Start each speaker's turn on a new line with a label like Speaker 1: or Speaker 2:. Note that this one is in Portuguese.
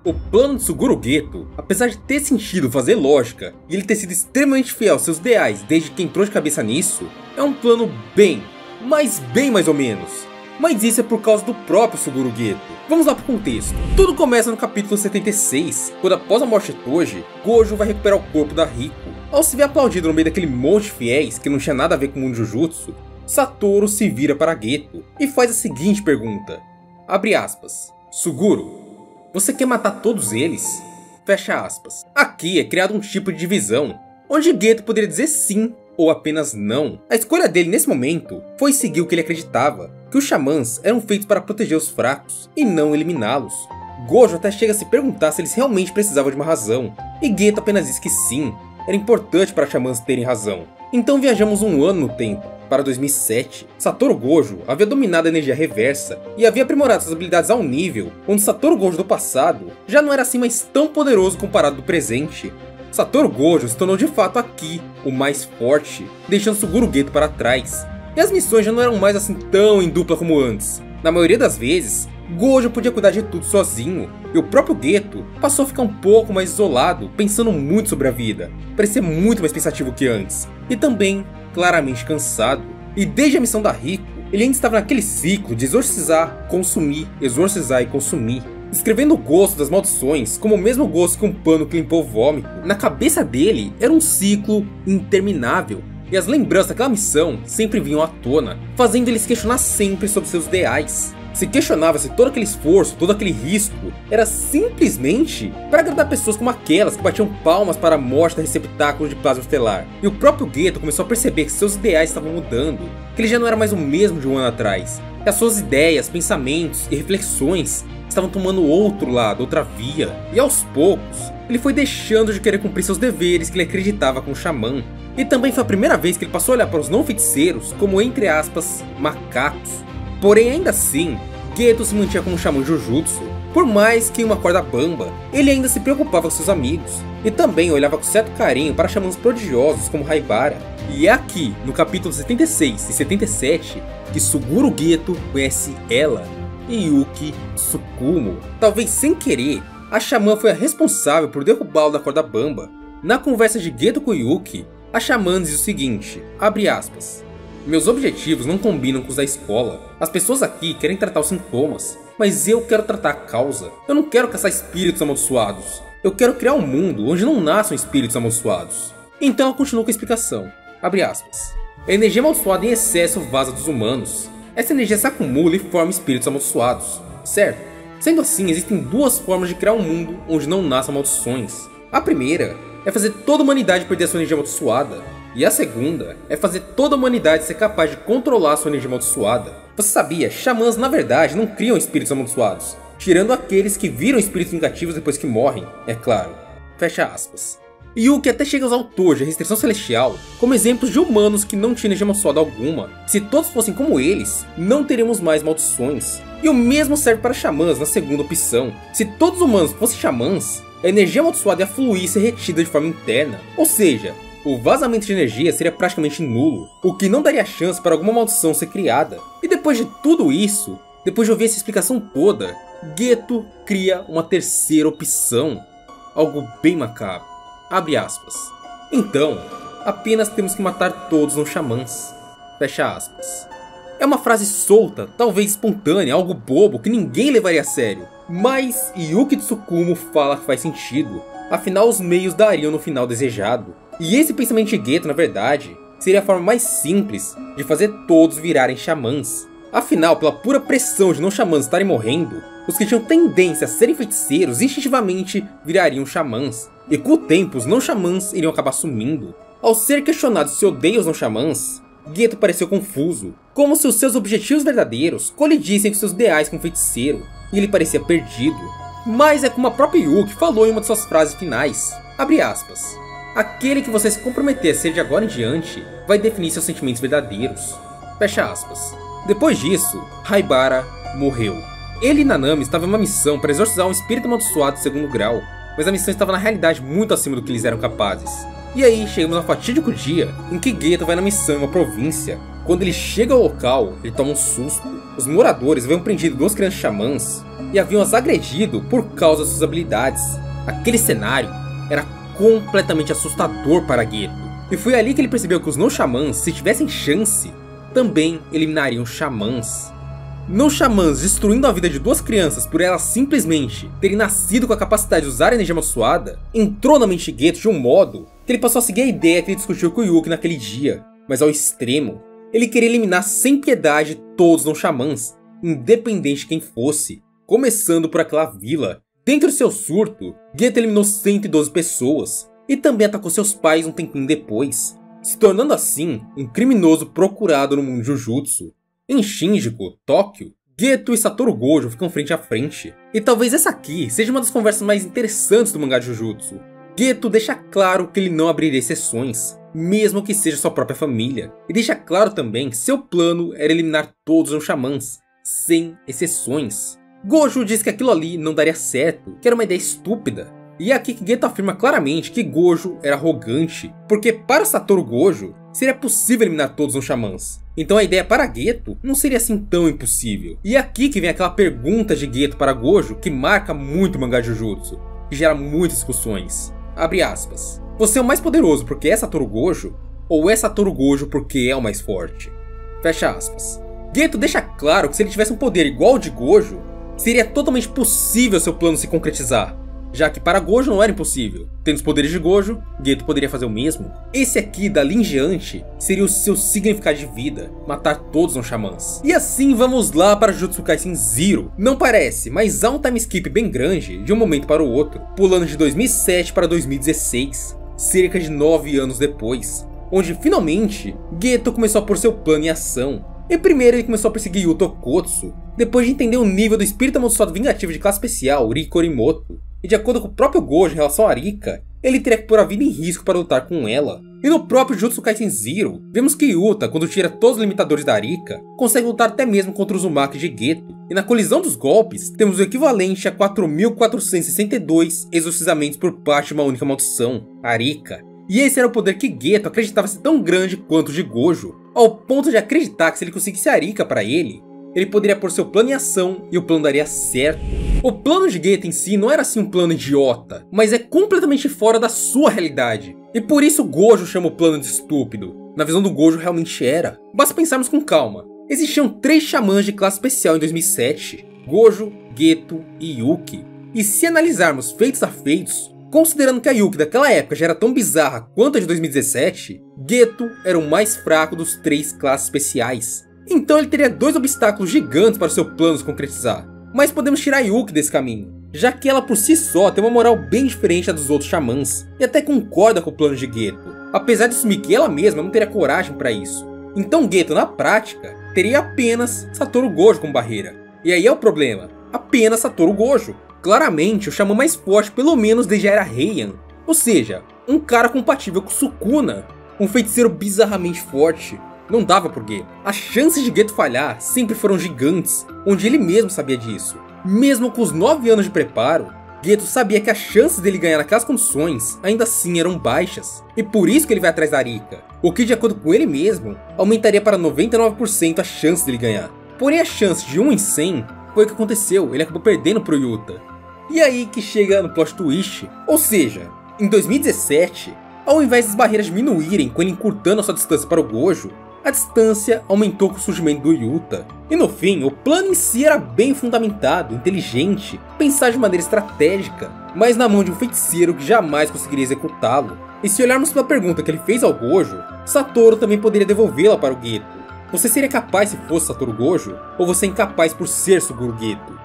Speaker 1: O plano de Suguru Geto, apesar de ter sentido fazer lógica e ele ter sido extremamente fiel aos seus ideais desde que entrou de cabeça nisso, é um plano bem mais ou menos. Mas isso é por causa do próprio Suguru Geto. Vamos lá pro contexto. Tudo começa no capítulo 76, quando após a morte de Toji, Gojo vai recuperar o corpo da Riko. Ao se ver aplaudido no meio daquele monte de fiéis que não tinha nada a ver com o mundo Jujutsu, Satoru se vira para Geto e faz a seguinte pergunta. Abre aspas. Suguru, você quer matar todos eles? Fecha aspas. Aqui é criado um tipo de divisão, onde Geto poderia dizer sim ou apenas não. A escolha dele nesse momento foi seguir o que ele acreditava, que os xamãs eram feitos para proteger os fracos e não eliminá-los. Gojo até chega a se perguntar se eles realmente precisavam de uma razão, e Geto apenas diz que sim, era importante para xamãs terem razão. Então viajamos um ano no tempo, para 2007. Satoru Gojo havia dominado a energia reversa e havia aprimorado suas habilidades ao nível onde Satoru Gojo do passado já não era assim mais tão poderoso comparado do presente. Satoru Gojo se tornou de fato aqui o mais forte, deixando Suguru Geto para trás. E as missões já não eram mais assim tão em dupla como antes. Na maioria das vezes, Gojo podia cuidar de tudo sozinho, e o próprio Geto passou a ficar um pouco mais isolado, pensando muito sobre a vida. Parecia muito mais pensativo que antes, e também claramente cansado. E desde a missão da Riko, ele ainda estava naquele ciclo de exorcizar, consumir, exorcizar e consumir, descrevendo o gosto das maldições como o mesmo gosto que um pano que limpou o vômito. Na cabeça dele era um ciclo interminável, e as lembranças daquela missão sempre vinham à tona, fazendo ele se questionar sempre sobre seus ideais. Se questionava se todo aquele esforço, todo aquele risco, era simplesmente para agradar pessoas como aquelas que batiam palmas para a morte da receptáculo de plasma estelar. E o próprio Geto começou a perceber que seus ideais estavam mudando, que ele já não era mais o mesmo de um ano atrás, que as suas ideias, pensamentos e reflexões estavam tomando outro lado, outra via. E aos poucos, ele foi deixando de querer cumprir seus deveres que ele acreditava com o xamã. E também foi a primeira vez que ele passou a olhar para os não feiticeiros como, entre aspas, macacos. Porém, ainda assim, Geto se mantinha como um xamã Jujutsu. Por mais que em uma corda bamba, ele ainda se preocupava com seus amigos. E também olhava com certo carinho para xamãs prodigiosos como Haibara. E é aqui, no capítulo 76 e 77, que Suguru Geto conhece ela, Yuki Tsukumo. Talvez sem querer, a xamã foi a responsável por derrubá-lo da corda bamba. Na conversa de Geto com Yuki, a xamã diz o seguinte, abre aspas. Meus objetivos não combinam com os da escola. As pessoas aqui querem tratar os sintomas, mas eu quero tratar a causa. Eu não quero caçar espíritos amaldiçoados. Eu quero criar um mundo onde não nasçam espíritos amaldiçoados. Então ela continua com a explicação. Abre aspas. A energia amaldiçoada em excesso vaza dos humanos. Essa energia se acumula e forma espíritos amaldiçoados, certo? Sendo assim, existem duas formas de criar um mundo onde não nasçam maldições. A primeira é fazer toda a humanidade perder a sua energia amaldiçoada. E a segunda é fazer toda a humanidade ser capaz de controlar a sua energia amaldiçoada. Você sabia? Xamãs na verdade não criam espíritos amaldiçoados, tirando aqueles que viram espíritos negativos depois que morrem, é claro. Fecha aspas. Yuki até chega a usar o Toji, a restrição celestial, como exemplos de humanos que não tinham energia amaldiçoada alguma. Se todos fossem como eles, não teríamos mais maldições. E o mesmo serve para xamãs na segunda opção. Se todos os humanos fossem xamãs, a energia amaldiçoada ia fluir e ser retida de forma interna. Ou seja, o vazamento de energia seria praticamente nulo, o que não daria chance para alguma maldição ser criada. E depois de tudo isso, depois de ouvir essa explicação toda, Geto cria uma terceira opção, algo bem macabro. Abre aspas. Então, apenas temos que matar todos os xamãs. Fecha aspas. É uma frase solta, talvez espontânea, algo bobo que ninguém levaria a sério. Mas Yuki Tsukumo fala que faz sentido, afinal os meios dariam no final desejado. E esse pensamento de Geto, na verdade, seria a forma mais simples de fazer todos virarem xamãs. Afinal, pela pura pressão de não xamãs estarem morrendo, os que tinham tendência a serem feiticeiros instintivamente virariam xamãs. E com o tempo, os não xamãs iriam acabar sumindo. Ao ser questionado se odeia os não xamãs, Geto pareceu confuso, como se os seus objetivos verdadeiros colidissem com seus ideais como feiticeiro, e ele parecia perdido. Mas é como a própria Yuki falou em uma de suas frases finais, abre aspas. Aquele que você se comprometer a ser de agora em diante, vai definir seus sentimentos verdadeiros. Fecha aspas. Depois disso, Haibara morreu. Ele e Nanami estavam em uma missão para exorcizar um espírito amaldiçoado de segundo grau, mas a missão estava na realidade muito acima do que eles eram capazes. E aí chegamos ao fatídico dia em que Geto vai na missão em uma província. Quando ele chega ao local, ele toma um susto. Os moradores haviam prendido duas crianças xamãs e haviam as agredido por causa das suas habilidades. Aquele cenário era completamente assustador para Geto, e foi ali que ele percebeu que os não-xamãs, se tivessem chance, também eliminariam xamãs. Não-xamãs destruindo a vida de duas crianças por elas simplesmente terem nascido com a capacidade de usar a energia amaldiçoada, entrou na mente de Geto de um modo que ele passou a seguir a ideia que ele discutiu com o Yuki naquele dia, mas ao extremo. Ele queria eliminar sem piedade todos os não-xamãs, independente de quem fosse, começando por aquela vila. Dentro de seu surto, Geto eliminou 112 pessoas, e também atacou seus pais um tempinho depois, se tornando assim um criminoso procurado no mundo Jujutsu. Em Shinjuku, Tóquio, Geto e Satoru Gojo ficam frente a frente, e talvez essa aqui seja uma das conversas mais interessantes do mangá de Jujutsu. Geto deixa claro que ele não abriria exceções, mesmo que seja sua própria família, e deixa claro também que seu plano era eliminar todos os xamãs, sem exceções. Gojo diz que aquilo ali não daria certo, que era uma ideia estúpida, e é aqui que Geto afirma claramente que Gojo era arrogante, porque para Satoru Gojo seria possível eliminar todos os xamãs. Então a ideia para Geto não seria assim tão impossível. E é aqui que vem aquela pergunta de Geto para Gojo que marca muito o mangá de Jujutsu, que gera muitas discussões. Abre aspas. Você é o mais poderoso porque é Satoru Gojo? Ou é Satoru Gojo porque é o mais forte? Fecha aspas. Geto deixa claro que se ele tivesse um poder igual ao de Gojo, seria totalmente possível seu plano se concretizar, já que para Gojo não era impossível. Tendo os poderes de Gojo, Geto poderia fazer o mesmo. Esse aqui, dali em diante, seria o seu significado de vida, matar todos os xamãs. E assim vamos lá para Jujutsu Kaisen Zero. Não parece, mas há um time skip bem grande de um momento para o outro, pulando de 2007 para 2016, cerca de 9 anos depois, onde finalmente Geto começou a pôr seu plano em ação. E primeiro ele começou a perseguir Yuta Okkotsu, depois de entender o nível do espírito amaldiçoado vingativo de classe especial, Riki Orimoto. E de acordo com o próprio Gojo em relação a Arika, ele teria que pôr a vida em risco para lutar com ela. E no próprio Jujutsu Kaisen Zero, vemos que Yuta, quando tira todos os limitadores da Arika, consegue lutar até mesmo contra os Uzumaki de Geto. E na colisão dos golpes, temos o equivalente a 4.462 exorcizamentos por parte de uma única maldição, Arika. E esse era o poder que Geto acreditava ser tão grande quanto o de Gojo, ao ponto de acreditar que se ele conseguisse Arika para ele poderia pôr seu plano em ação e o plano daria certo. O plano de Geto em si não era assim um plano idiota, mas é completamente fora da sua realidade. E por isso Gojo chama o plano de estúpido. Na visão do Gojo realmente era. Basta pensarmos com calma. Existiam 3 xamãs de classe especial em 2007, Gojo, Geto e Yuki. E se analisarmos feitos a feitos, considerando que a Yuki daquela época já era tão bizarra quanto a de 2017, Geto era o mais fraco dos 3 classes especiais. Então ele teria 2 obstáculos gigantes para o seu plano se concretizar. Mas podemos tirar a Yuki desse caminho, já que ela por si só tem uma moral bem diferente da dos outros xamãs, e até concorda com o plano de Geto, apesar de assumir que ela mesma não teria coragem para isso. Então Geto, na prática, teria apenas Satoru Gojo como barreira. E aí é o problema, apenas Satoru Gojo. Claramente o xamã mais forte pelo menos desde a era Heian, ou seja, um cara compatível com Sukuna, um feiticeiro bizarramente forte. Não dava por Geto. As chances de Geto falhar sempre foram gigantes, onde ele mesmo sabia disso. Mesmo com os 9 anos de preparo, Geto sabia que as chances dele ganhar naquelas condições ainda assim eram baixas, e por isso que ele vai atrás da Arika, o que de acordo com ele mesmo, aumentaria para 99% a chance dele ganhar. Porém a chance de 1 em 100 foi o que aconteceu, ele acabou perdendo pro Yuta. E aí que chega no plot twist, ou seja, em 2017, ao invés das barreiras diminuírem com ele encurtando a sua distância para o Gojo, a distância aumentou com o surgimento do Yuta. E no fim, o plano em si era bem fundamentado, inteligente, pensado de maneira estratégica, mas na mão de um feiticeiro que jamais conseguiria executá-lo. E se olharmos pela pergunta que ele fez ao Gojo, Satoru também poderia devolvê-la para o Geto. Você seria capaz se fosse Satoru Gojo? Ou você é incapaz por ser Suguru Geto?